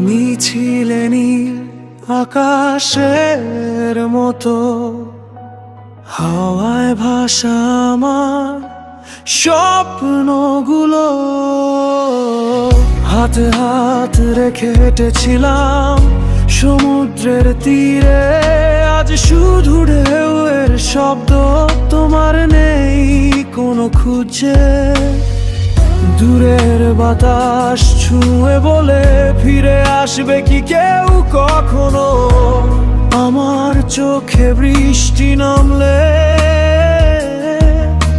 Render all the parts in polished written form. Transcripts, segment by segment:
তুমি ছিলে নীল আকাশের মতো, হাওয়ায় ভাসা আমার স্বপ্নগুলো। হাতে হাত রেখে হেঁটেছিলাম সমুদ্রের তীরে, আজ শুধু ঢেউয়ের শব্দ, তোমার নেই কোনো খুঁজে। দূরের বাতাস ছুঁয়ে বলে ফিরে আসবে কি কেউ কখনো? আমার চোখে বৃষ্টি নামলে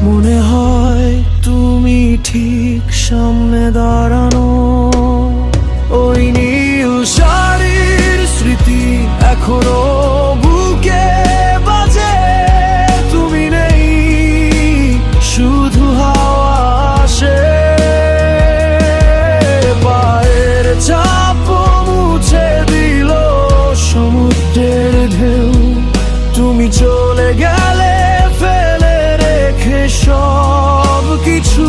মনে হয় তুমি ঠিক সামনে দাঁড়ানো। ওই নীল শাড়ির স্মৃতি এখনো বুকে বাজে, তুমি নেই শুধু হাওয়া আসে। পায়ের ছাপ মুছে দিল সমুদ্রের ঢেউ, তুমি চলে গেলে ফেলে রেখে সব কিছু,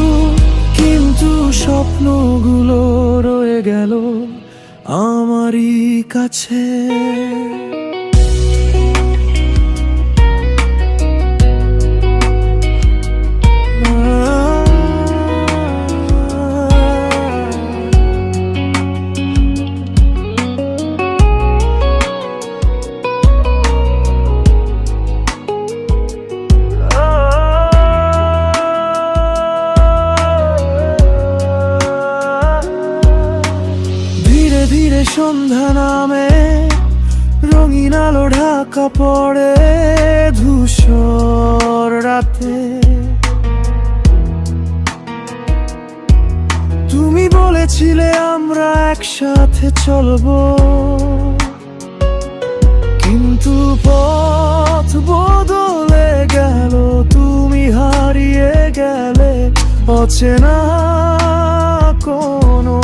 কিন্তু স্বপ্নগুলো রয়ে গেল আমারই কাছে। ধীরে সন্ধ্যা নামে, রঙিন আলো ঢাকা পড়ে ধূসর রাতে। তুমি বলেছিলে আমরা একসাথে চলবো, কিন্তু পথ বদলে গেল, তুমি হারিয়ে গেলে অচেনা কোনো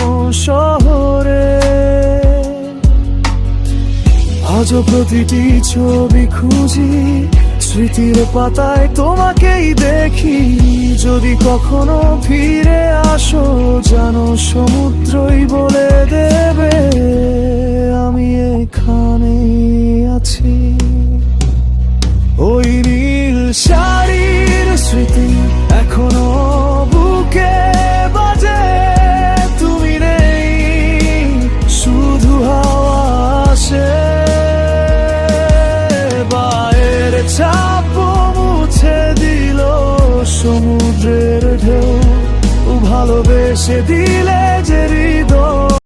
শহরে। আজ প্রতিটি ছবি খুঁজি, স্মৃতির পাতায় তোমাকেই দেখি। যদি কখনো ফিরে আসো, জানো সমুদ্রই বলে দেবে আমি এখানে আছি। ওই নীল শাড়ির স্মৃতি এখনো বুকে বাজে, তুমি নেই শুধু হাওয়া আসে। পায়ের ছাপ মুছে দিল সমুদ্রের ঢেউ, ভালোবেসে দিল